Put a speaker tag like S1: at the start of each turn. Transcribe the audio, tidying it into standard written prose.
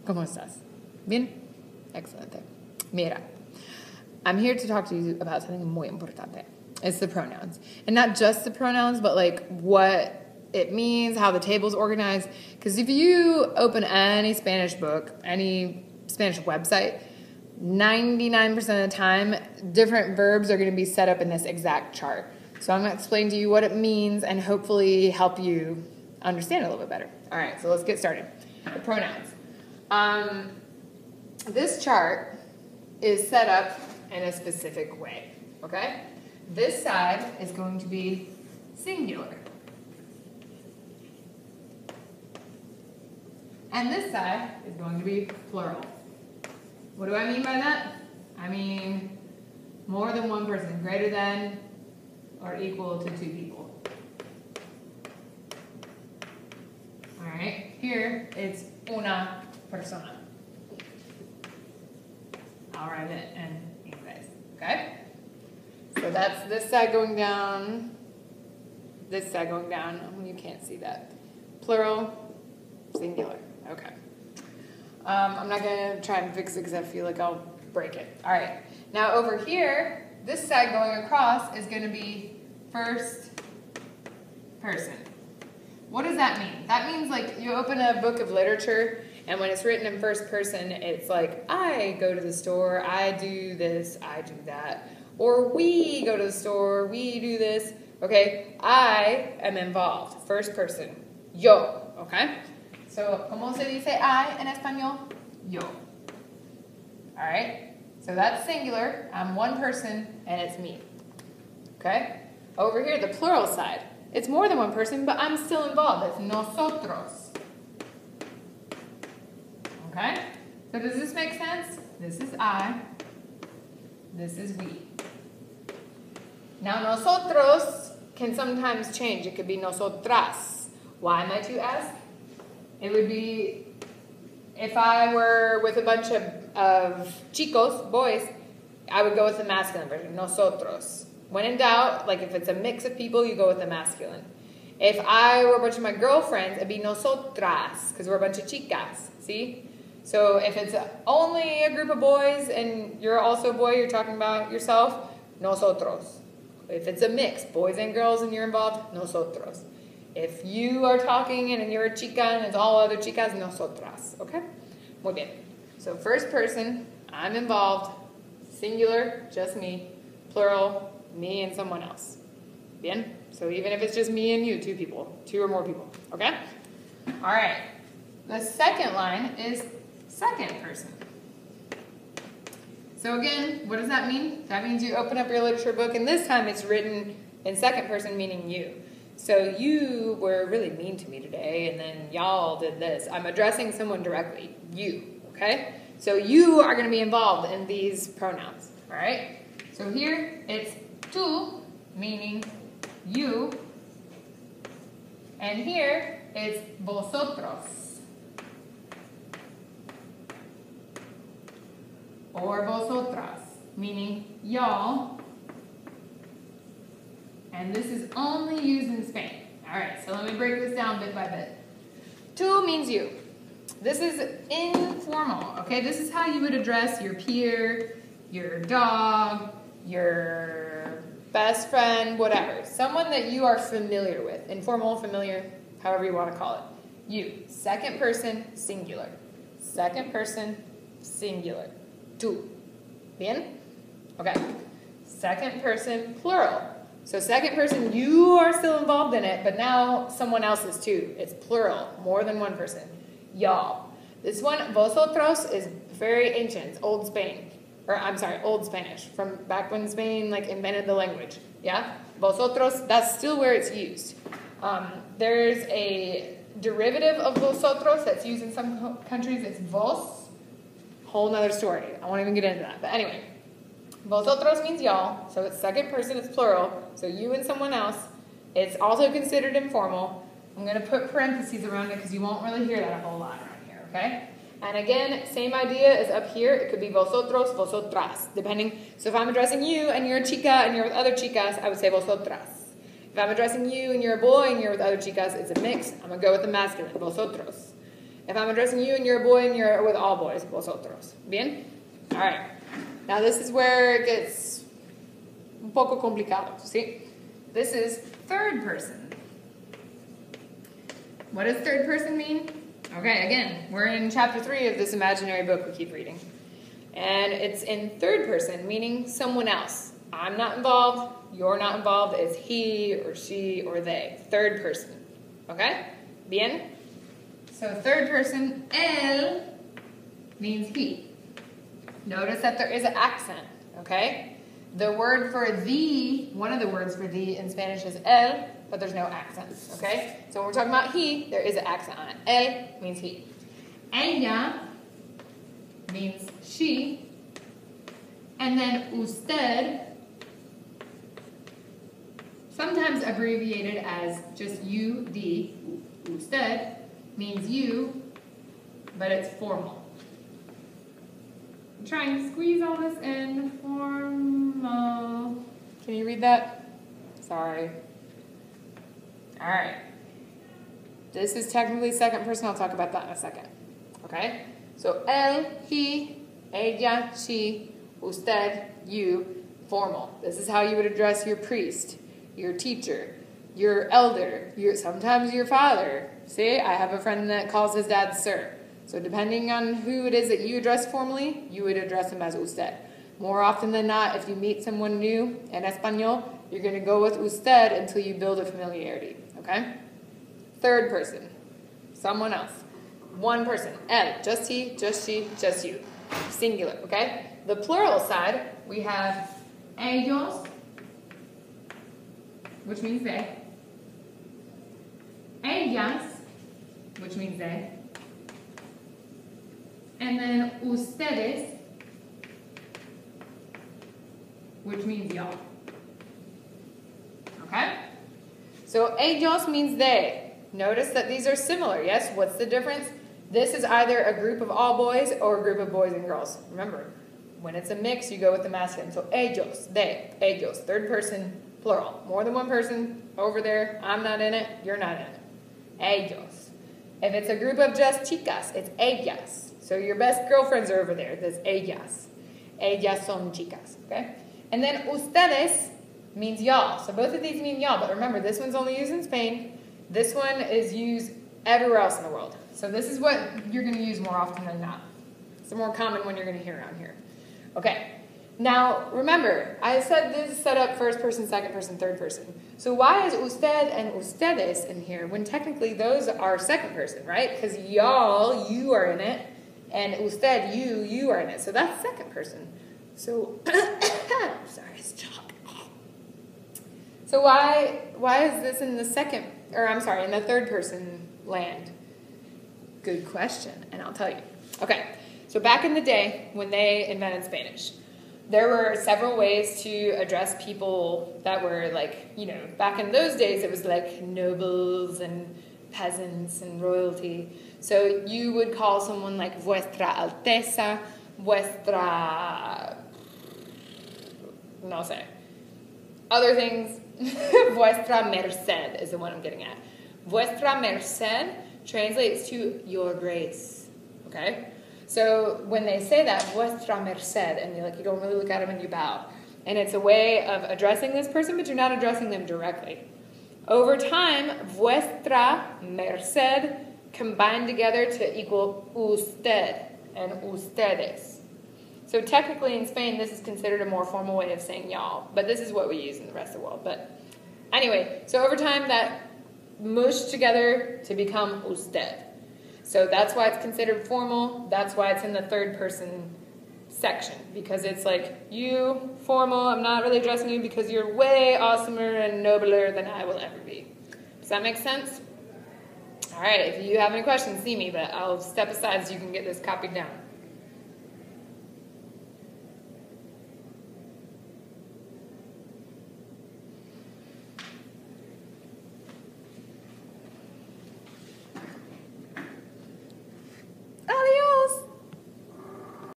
S1: ¿Cómo estás? Bien? Excelente. Mira, I'm here to talk to you about something muy importante. It's the pronouns. And not just the pronouns, but like what it means, how the table's organized. Because if you open any Spanish book, any Spanish website, 99% of the time, different verbs are going to be set up in this exact chart. So I'm going to explain to you what it means and hopefully help you understand it a little bit better. All right, so let's get started. The pronouns. This chart is set up in a specific way, okay? This side is going to be singular. And this side is going to be plural. What do I mean by that? I mean more than one person, greater than or equal to two people. All right, here it's una persona. I'll write it in English, okay? So that's this side going down, this side going down. You can't see that. Plural, singular, okay. I'm not going to try and fix it because I feel like I'll break it. All right, now over here, this side going across is going to be first person. What does that mean? That means like you open a book of literature and when it's written in first person, it's like, I go to the store, I do this, I do that. Or we go to the store, we do this. Okay, I am involved. First person. Yo, okay? So, ¿cómo se dice I en español? Yo. All right? So that's singular. I'm one person and it's me. Okay? Over here, the plural side. It's more than one person, but I'm still involved. It's nosotros. Okay? So does this make sense? This is I. This is we. Now, nosotros can sometimes change. It could be nosotras. Why might you ask? It would be, if I were with a bunch of chicos, boys, I would go with the masculine version, nosotros. When in doubt, like if it's a mix of people, you go with the masculine. If I were a bunch of my girlfriends, it'd be nosotras, because we're a bunch of chicas, see? So if it's only a group of boys and you're also a boy, you're talking about yourself, nosotros. If it's a mix, boys and girls, and you're involved, nosotros. If you are talking and you're a chica and it's all other chicas, nosotras, okay? Muy bien. So first person, I'm involved, singular, just me, plural, me and someone else. Bien? So even if it's just me and you, two people, two or more people, okay? All right. The second line is second person. So again, what does that mean? That means you open up your literature book, and this time it's written in second person, meaning you. So you were really mean to me today, and then y'all did this. I'm addressing someone directly, you, okay? So you are going to be involved in these pronouns, all right? So here it's tú, meaning you, and here it's vosotros, or vosotras, meaning y'all. And this is only used in Spain. All right, so let me break this down bit by bit. Tú means you. This is informal, okay? This is how you would address your peer, your dog, your best friend, whatever. Someone that you are familiar with. Informal, familiar, however you want to call it. You. Second person, singular. Second person, singular. Tú. Bien? Okay. Second person, plural. So second person, you are still involved in it, but now someone else is too. It's plural, more than one person. Y'all. This one, vosotros, is very ancient. It's old Spain. Or, I'm sorry, old Spanish. From back when Spain, like, invented the language. Yeah? Vosotros, that's still where it's used. There's a derivative of vosotros that's used in some countries. It's vos. Whole nother story. I won't even get into that. But anyway. Vosotros means y'all, so it's second person, it's plural, so you and someone else. It's also considered informal. I'm going to put parentheses around it because you won't really hear that a whole lot around here, okay? And again, same idea as up here. It could be vosotros, vosotras, depending. So if I'm addressing you and you're a chica and you're with other chicas, I would say vosotras. If I'm addressing you and you're a boy and you're with other chicas, it's a mix. I'm going to go with the masculine, vosotros. If I'm addressing you and you're a boy and you're with all boys, vosotros. Bien? All right. Now this is where it gets un poco complicado, ¿sí? This is third person. What does third person mean? Okay, again, we're in chapter 3 of this imaginary book we keep reading. And it's in third person, meaning someone else. I'm not involved, you're not involved, it's he or she or they. Third person. Okay? Bien? So third person, él, means he. Notice that there is an accent, okay? The word for the, one of the words for the in Spanish is él, but there's no accent, okay? So when we're talking about he, there is an accent on it. Él means he. Ella means she. And then usted, sometimes abbreviated as just you, the, usted, means you, but it's formal. I'm trying to squeeze all this in. Formal. Can you read that? Sorry. All right. This is technically second person. I'll talk about that in a second. Okay? So, él, he, ella, she, usted, you, formal. This is how you would address your priest, your teacher, your elder, sometimes your father. See, I have a friend that calls his dad sir. So depending on who it is that you address formally, you would address him as usted. More often than not, if you meet someone new in español, you're going to go with usted until you build a familiarity. Okay? Third person, someone else. One person, él, just he, just she, just you. Singular, okay? The plural side, we have ellos, which means they. Ellas, which means they. And then ustedes, which means y'all. Okay? So ellos means they. Notice that these are similar, yes? What's the difference? This is either a group of all boys or a group of boys and girls. Remember, when it's a mix, you go with the masculine. So ellos, they, ellos, third person, plural. More than one person over there. I'm not in it, you're not in it. Ellos. If it's a group of just chicas, it's ellas. So your best girlfriends are over there. That's ellas. Ellas son chicas. Okay? And then ustedes means y'all. So both of these mean y'all. But remember, this one's only used in Spain. This one is used everywhere else in the world. So this is what you're going to use more often than not. It's the more common one you're going to hear around here. Okay. Now, remember, I said this is set up first person, second person, third person. So why is usted and ustedes in here when technically those are second person, right? Because y'all, you are in it, and usted, you are in it. So that's second person. So, sorry, it's chalk. So why is this in the second, or I'm sorry, in the third person land? Good question, and I'll tell you. Okay, so back in the day when they invented Spanish, there were several ways to address people that were like, you know, back in those days it was like nobles and peasants and royalty. So you would call someone like Vuestra Alteza, Vuestra, no sé, other things. Vuestra Merced is the one I'm getting at. Vuestra Merced translates to your grace, okay? So when they say that, vuestra merced, and you don't really look at them and you bow. And it's a way of addressing this person, but you're not addressing them directly. Over time, vuestra merced combined together to equal usted and ustedes. So technically in Spain, this is considered a more formal way of saying y'all, but this is what we use in the rest of the world. But anyway, so over time that mushed together to become usted. So that's why it's considered formal. That's why it's in the third person section. Because it's like, you, formal, I'm not really addressing you because you're way awesomer and nobler than I will ever be. Does that make sense? All right, if you have any questions, see me, but I'll step aside so you can get this copied down.